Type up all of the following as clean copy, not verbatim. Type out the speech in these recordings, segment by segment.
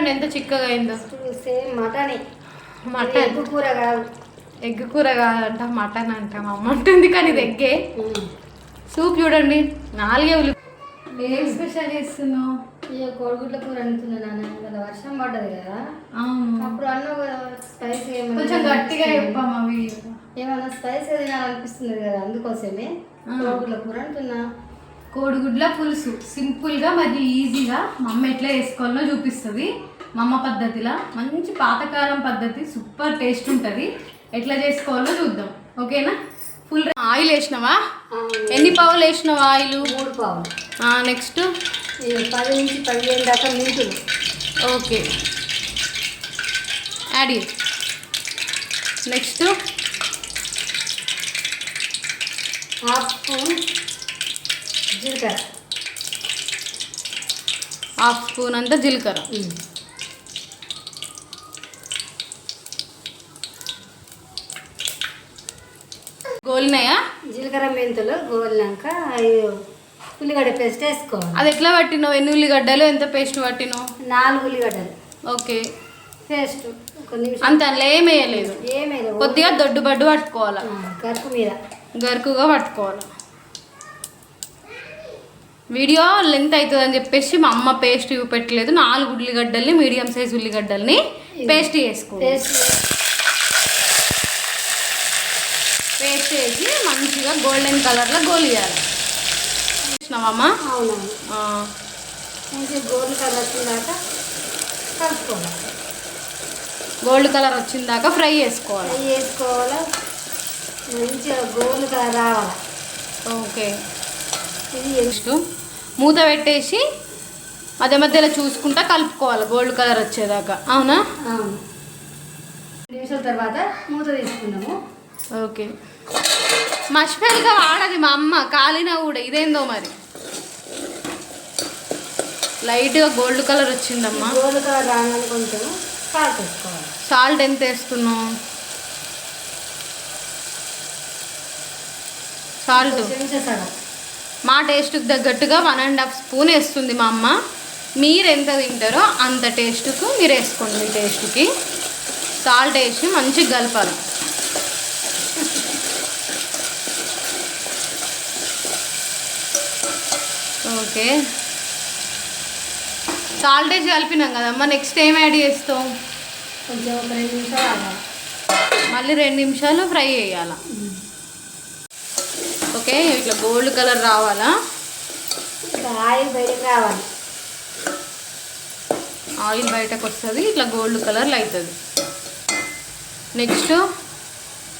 చూడండి ఎంత చిక్కగా అయిందో. సేమ్ మటనే. మటన్ ఎగ్ కూర కాదు. ఎగ్ కూర కాదంట, మటన్ అంట. మా అమ్మ అంటుంది కానీ ఇది ఎగ్గే. సూప్ చూడండి 4 ఉల్లి. ఏం స్పెషల్ చేస్తున్నావు? ఇక కోడిగుడ్ల కూర అంటున్నా నాన్న. ఇవాళ వర్షం పడ్డది కదా. అవును. అప్పుడు అన్న స్పైసీ కొంచెం గట్టిగా చెప్పమ్మా వీడియో. ఏమన్నా స్పైసీ తినాలనిపిస్తుంది కదా, అందుకోసమే కోడిగుడ్ల కూర అంటున్నా. కోడిగుడ్ల పులుసు సింపుల్గా మరి ఈజీగా మా అమ్మ ఎట్లా వేసుకోవాలో చూపిస్తుంది. మా అమ్మ పద్ధతిలా మంచి పాతకాలం పద్ధతి, సూపర్ టేస్ట్ ఉంటుంది. ఎట్లా చేసుకోవాలో చూద్దాం. ఓకేనా? ఫుల్ ఆయిల్ వేసినావా? ఎన్ని పావులు వేసినావా ఆయిల్? 3 పావులు. నెక్స్ట్ 10 నుంచి 15 దాకా మెంతులు. Okay, add it. Next 1/2 spoon జీలకర్ర. 1/2 స్పూన్ అంతా జీలకర్ర. గోలినాయా? జీలకర్ర మెంతులు గోలినాక ఉల్లిగడ్డ పేస్ట్ వేసుకోవాలి. అది ఎట్లా పట్టినావు? ఎన్ని ఉల్లిగడ్డలు, ఎంత పేస్ట్ పట్టినావు? 4 ఉల్లిగడ్డలు. ఓకే, పేస్ట్ ఒక నిమిషం. అంత అందులో ఏం వేయలేదు. కొద్దిగా దొడ్డు పట్టుకోవాలి, గరుకు మీద గరుకుగా పట్టుకోవాలి. వీడియో లెంత్ అవుతుంది అని చెప్పేసి మా అమ్మ పేస్ట్ పెట్టలేదు. 4 ఉల్లిగడ్డల్ని, మీడియం సైజ్ ఉల్లిగడ్డల్ని పేస్ట్ చేసుకో. పేస్ట్ వేసి మంచిగా గోల్డెన్ కలర్లో గోలియాలి. చూసినావమ్మా? అవునవును. మంచిగా గోల్డ్ కలర్ వచ్చిందాక కలుపుకోవాలి. గోల్డ్ కలర్ వచ్చిందాక ఫ్రై చేసుకోవాలి. మంచిగా గోల్డ్ కలర్ రావాలి. ఓకే, ఇది నెక్స్ట్ మూత పెట్టేసి మధ్య మధ్యలో చూసుకుంటా కలుపుకోవాలి గోల్డ్ కలర్ వచ్చేదాకా. అవునా? అవును. 2 నిమిషాల తర్వాత మూత తీసుకున్నాము. ఓకే, మర్చిపోయిగా వాడది మా అమ్మ, కాలినా కూడా. ఇదేందో మరి లైట్గా గోల్డ్ కలర్ వచ్చిందమ్మా. గోల్డ్ కలర్ రాగానే కొంచెం సాల్ట్ వేసుకోవాలి. సాల్ట్ ఎంత వేస్తున్నావు? సాల్ట్ మా టేస్ట్కి తగ్గట్టుగా 1.5 స్పూన్ వేస్తుంది మా అమ్మ. మీరు ఎంత తింటారో అంత టేస్ట్కు మీరు వేసుకోండి. మీ టేస్ట్కి సాల్ట్ వేసి మంచిగా కలపాలి. ఓకే, సాల్ట్ వేసి కలిపినాం కదమ్మా. నెక్స్ట్ ఏం యాడ్ చేస్తాం? కొంచెం ఒక 2 నిమిషాలు ఆగాలి. మళ్ళీ 2 నిమిషాలు ఫ్రై చేయాలి. ఓకే, ఇట్లా గోల్డ్ కలర్ రావాలా? ఆయిల్ బయటకు రావాలి. ఆయిల్ బయటకు వస్తుంది, ఇట్లా గోల్డ్ కలర్లో అవుతుంది. నెక్స్ట్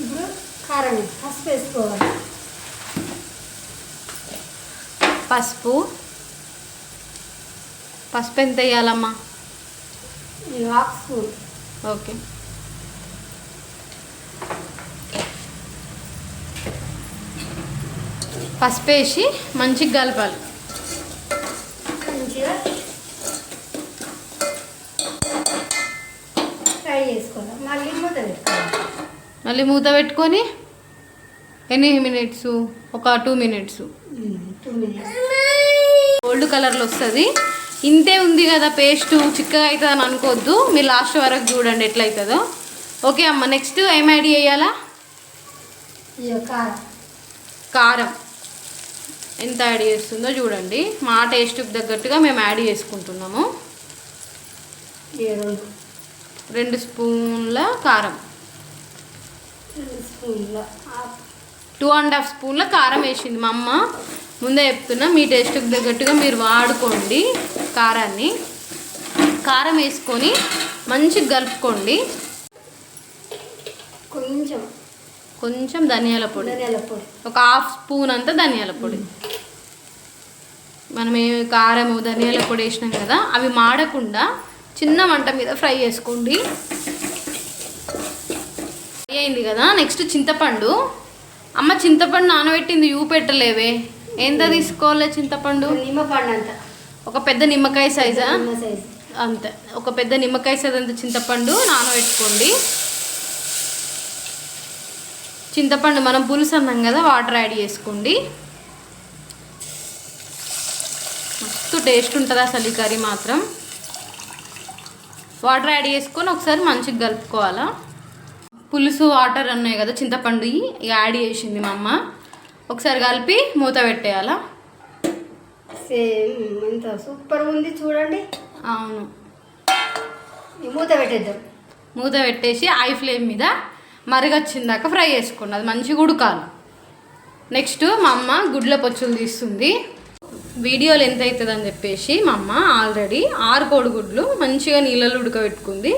ఇప్పుడు కారం, పసుపు వేసుకోవాలి. పసుపు ఎంత వేయాలమ్మా? 1/2 స్పూన్. ఓకే, పసుపు వేసి మంచిగా కలపాలి. మంచిగా ఫ్రై చేసుకోవాలి. మళ్ళీ మూత పెట్టుకొని ఎన్ని మినిట్స్? ఒక 2 మినిట్స్. గోల్డ్ కలర్లో వస్తుంది. ఇంతే ఉంది కదా పేస్ట్, చిక్కగా అవుతుంది అని అనుకోవద్దు. మీరు లాస్ట్ వరకు చూడండి ఎట్లా అవుతుందో. ఓకే అమ్మ, నెక్స్ట్ ఏం యాడ్ చేయాలా? కారం ఎంత యాడ్ చేస్తుందో చూడండి. మా టేస్ట్కి తగ్గట్టుగా మేము యాడ్ చేసుకుంటున్నాము. 2 స్పూన్ల కారం, 2.5 స్పూన్ల కారం వేసింది మా అమ్మ. ముందే చెప్తున్నా, మీ టేస్ట్కి తగ్గట్టుగా మీరు వాడుకోండి కారాన్ని. కారం వేసుకొని మంచిగా కలుపుకోండి. కొంచెం ధనియాల పొడి, ఒక 1/2 స్పూన్ అంతా ధనియాల పొడి. మనం కారం ధనియాల పొడి వేసినాం కదా, అవి మాడకుండా చిన్న మంట మీద ఫ్రై చేసుకోండి. ఫ్రై అయింది కదా. నెక్స్ట్ చింతపండు. అమ్మ చింతపండు నానబెట్టింది పెట్టలేవే. ఎంత తీసుకోవాలి చింతపండు? నిమ్మపండు అంత, ఒక పెద్ద నిమ్మకాయ సైజా? అంతే, ఒక పెద్ద నిమ్మకాయ సైజ్ అంత చింతపండు నానబెట్టుకోండి. చింతపండు మనం పులుసు అన్నాం కదా, వాటర్ యాడ్ చేసుకోండి. మస్తు టేస్ట్ ఉంటుంది అసలు ఈ కర్రీ మాత్రం. వాటర్ యాడ్ చేసుకొని ఒకసారి మంచిగా కలుపుకోవాలా. పులుసు వాటర్ ఉన్నాయి కదా చింతపండు యాడ్ చేసింది మా అమ్మ. ఒకసారి కలిపి మూత పెట్టేయాలా. సేమ్ ఎంత సూపర్ ఉంది చూడండి. అవును, మూత పెట్టేద్దాం. మూత పెట్టేసి హై ఫ్లేమ్ మీద మరిగొచ్చిందాక ఫ్రై చేసుకోండి. అది మంచిగా ఉడకాలి. నెక్స్ట్ మా అమ్మ గుడ్ల పొచ్చులు తీస్తుంది. వీడియోలు ఎంత అవుతుందని చెప్పేసి మా అమ్మ ఆల్రెడీ 6 కోడిగుడ్లు మంచిగా నీళ్ళలో ఉడకబెట్టుకుంది.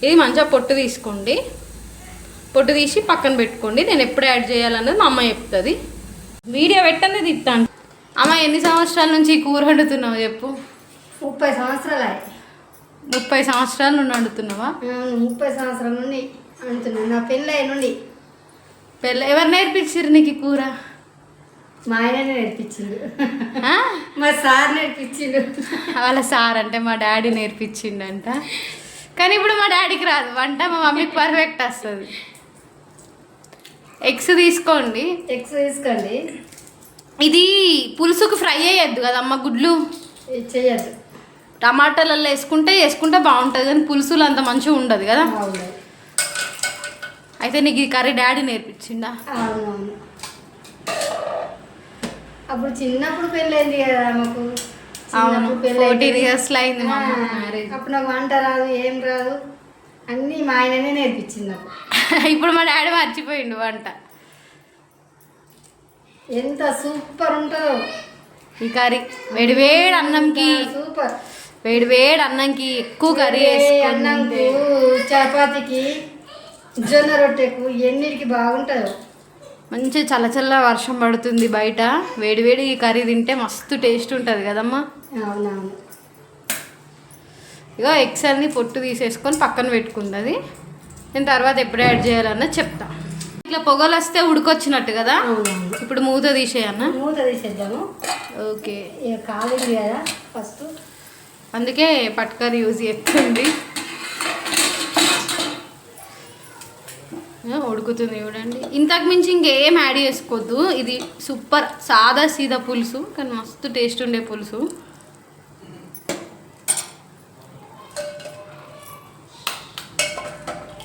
ఇది మంచిగా పొట్టు తీసుకోండి. పొట్టు తీసి పక్కన పెట్టుకోండి. నేను ఎప్పుడు యాడ్ చేయాలన్నది మా అమ్మ చెప్తుంది. వీడియో పెట్టండి తిట్టాను. అమ్మ ఎన్ని సంవత్సరాల నుంచి ఈ కూర వండుతున్నావు చెప్పు? 30 సంవత్సరాలు. 30 సంవత్సరాల నుండి వండుతున్నావా? 30 సంవత్సరాల నుండి వండుతున్నాను. నా పెళ్ళి నుండి. ఎవరు నేర్పించారు నీకు ఈ కూర? మా ఆయననే నేర్పించిండు. మా సార్ నేర్పించిండు. వాళ్ళ సార్ అంటే మా డాడీ నేర్పించిండంట. కానీ ఇప్పుడు మా డాడీకి రాదు వంట, మా మమ్మీకి పర్ఫెక్ట్ వస్తుంది. ఎగ్స్ తీసుకోండి. ఇది పులుసుకు ఫ్రై అయ్యద్దు కదమ్మ గుడ్లు చేయద్దు. టమాటాలలో వేసుకుంటే బాగుంటుంది, కానీ పులుసులు అంత మంచిగా ఉండదు కదా. అయితే నీకు ఈ కర్రీ డాడీ నేర్పించిండా? అవునవును. అప్పుడు చిన్నప్పుడు పెళ్ళైంది కదా మాకు. అవును, 14 years అయింది మా మ్యారేజ్. అప్పుడు నాకు వంట రాదు, ఏం రాదు, అన్నీ మా ఆయననే నేర్పించింది నాకు. ఇప్పుడు మా డాడీ మర్చిపోయిండు వంట. ఎంత సూపర్ ఉంటుందో ఈ కర్రీ. వేడివేడి అన్నంకి సూపర్. వేడివేడి అన్నంకి ఎక్కువ కర్రీ అన్నంకు, చపాతీకి, జొన్న రొట్టెకు ఎన్నిటికి బాగుంటుందో. మంచి చల్ల వర్షం పడుతుంది బయట. వేడివేడి ఈ కర్రీ తింటే మస్తు టేస్ట్ ఉంటుంది కదమ్మా. అవునవును. ఇక ఎగ్స్ అన్ని పొట్టు తీసేసుకొని పక్కన పెట్టుకుంది. నేను తర్వాత ఎప్పుడు యాడ్ చేయాలన్నది చెప్తా. ఇట్లా పొగలు వస్తే ఉడికొచ్చినట్టు కదా. ఇప్పుడు మూత తీసేయన్నా. మూత తీసేద్దాము. ఓకే, ఇక కాలింది కదా ఫస్ట్, అందుకే పట్కర్ యూజ్ చేస్తుంది. ఉడుకుతుంది చూడండి. ఇంతకు మించి ఇంకేం యాడ్ చేసుకోవద్దు. ఇది సూపర్ సాదా సీదా పులుసు, కానీ మస్తు టేస్ట్ ఉండే పులుసు.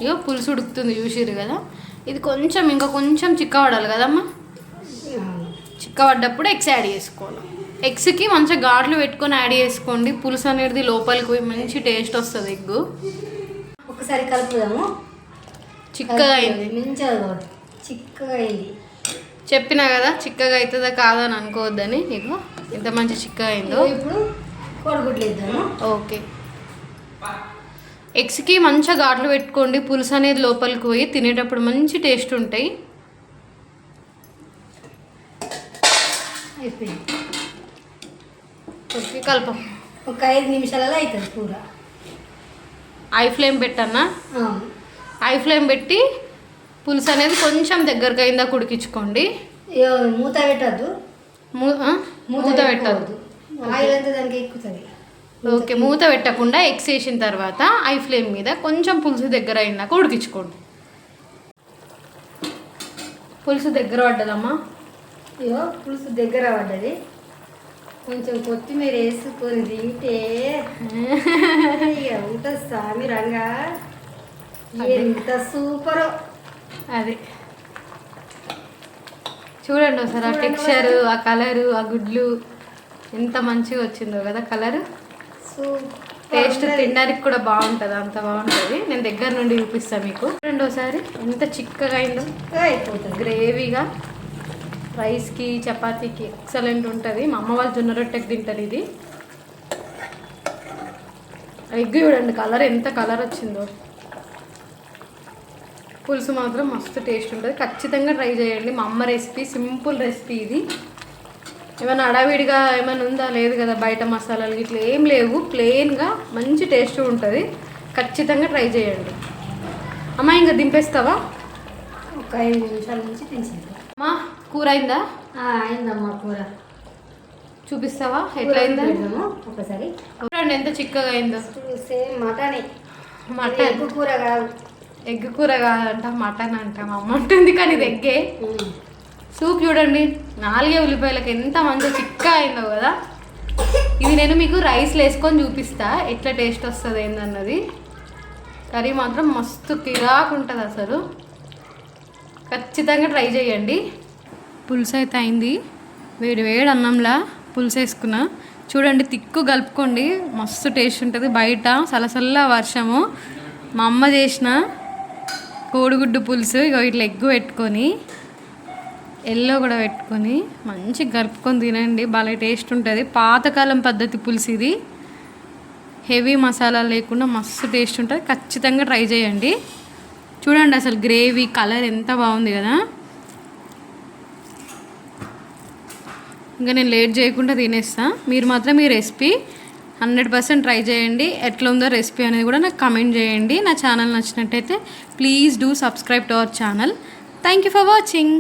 ఇగో పులుసు ఉడుకుతుంది చూసిర్రు కదా. ఇది ఇంకా కొంచెం చిక్కబడాలి కదమ్మా. చిక్కబడ్డప్పుడు ఎగ్స్ యాడ్ చేసుకోవాలి. ఎగ్స్కి మంచిగా ఘాట్లు పెట్టుకొని యాడ్ చేసుకోండి. పులుసు అనేది లోపలికి పోయి మంచి టేస్ట్ వస్తుంది. ఎగ్గు ఒకసారి కలుపుదాము. చిక్కగా అయింది, చిక్కగా అయింది. చెప్పినా కదా చిక్కగా అవుతుందా కాదా అని అనుకోవద్దని. ఇగో ఎంత మంచి చిక్కగా అయిందో. ఇప్పుడు కోడిగుడ్లు వేద్దాము. ఓకే, ఎగ్స్కి మంచిగా ఘాట్లు పెట్టుకోండి. పులుసు అనేది లోపలికి పోయి తినేటప్పుడు మంచి టేస్ట్ ఉంటాయి. అయిపోయింది. ఓకే, కలపం. ఒక 5 నిమిషాలలో అవుతుంది కూర. హై ఫ్లేమ్ పెట్టన్నా. హై ఫ్లేమ్ పెట్టి పులుసు అనేది కొంచెం దగ్గరకు అయిందా ఉడికించుకోండి. మూత పెట్టద్దు. మూత పెట్టద్దు. ఆయిల్ అంతా దానికి ఎక్కుతుంది. ఓకే, మూత పెట్టకుండా ఎగ్స్ వేసిన తర్వాత హై ఫ్లేమ్ మీద కొంచెం పులుసు దగ్గర అయిందాక ఉడికించుకోండి. పులుసు దగ్గర పడ్డదమ్మా. పులుసు దగ్గర పడ్డది. కొంచెం కొత్తిమీర వేసుకొని తింటే ఉంటుంది సామి రంగా. ఎంత సూపరో అది చూడండి ఒకసారి. ఆ టెక్స్చరు, ఆ కలరు, ఆ గుడ్లు ఎంత మంచిగా వచ్చిందో కదా కలర్. టేస్ట్ తినడానికి కూడా బాగుంటుంది, అంత బాగుంటుంది. నేను దగ్గర నుండి చూపిస్తాను మీకు. రెండోసారి ఎంత చిక్కగా అయిందో. అయిపోతుంది గ్రేవీగా. రైస్కి చపాతీకి ఎక్సలెంట్ ఉంటుంది. మా అమ్మ వాళ్ళు జొన్న రొట్టెకి తింటారు ఇది. ఎగ్ చూడండి కలర్ ఎంత కలర్ వచ్చిందో. పులుసు మాత్రం మస్తు టేస్ట్ ఉంటుంది. ఖచ్చితంగా ట్రై చేయండి. మా అమ్మ రెసిపీ, సింపుల్ రెసిపీ ఇది. ఏమైనా అడావిడిగా ఏమైనా ఉందా? లేదు కదా. బయట మసాలాలు ఇట్లా ఏం లేవు. ప్లెయిన్గా మంచి టేస్ట్ ఉంటుంది. ఖచ్చితంగా ట్రై చేయండి. అమ్మ ఇంకా దింపేస్తావా? ఒక 5 నిమిషాల నుంచి దించేద్దాం. అమ్మా కూర అయిందా? అయిందమ్మా కూర. చూపిస్తావా ఎట్లా అయిందా? ఒకసారి చూడండి ఎంత చిక్కగా అయిందో. Same mutton. ఎగ్ కూర కాదు. ఎగ్ కూర కాదంట, మటన్ అంట. మా అమ్మ ఉంటుంది కానీ ఇది ఎగ్గే. సూప్ చూడండి 4 ఉల్లిపాయలకి ఎంత మంచిగా చిక్క అయిందో కదా. ఇది నేను మీకు రైస్లో వేసుకొని చూపిస్తా ఎట్లా టేస్ట్ వస్తుంది ఏందన్నది. కర్రీ మాత్రం మస్తు కిరాకు ఉంటుంది అసలు. ఖచ్చితంగా ట్రై చేయండి. పులుసు అయితే అయింది. వేడి వేడి అన్నంలా పులుసు వేసుకున్నా. చూడండి, తిక్కు కలుపుకోండి, మస్తు టేస్ట్ ఉంటుంది. బయట సలసల్ల వర్షము, మా అమ్మ చేసిన కోడిగుడ్డు పులుసు. ఇగో ఇట్లా ఎగ్గు పెట్టుకొని ఎల్లో కూడా పెట్టుకొని మంచిగా కలుపుకొని తినండి, భలే టేస్ట్ ఉంటుంది. పాతకాలం పద్ధతి పులుసు ఇది. హెవీ మసాలా లేకుండా మస్తు టేస్ట్ ఉంటుంది. ఖచ్చితంగా ట్రై చేయండి. చూడండి అసలు గ్రేవీ కలర్ ఎంత బాగుంది కదా. ఇంకా నేను లేట్ చేయకుండా తినేస్తా. మీరు మాత్రం ఈ రెసిపీ 100% ట్రై చేయండి. ఎట్లా ఉందో రెసిపీ అనేది కూడా నాకు కమెంట్ చేయండి. నా ఛానల్ నచ్చినట్టయితే please do subscribe to our channel. Thank you for watching.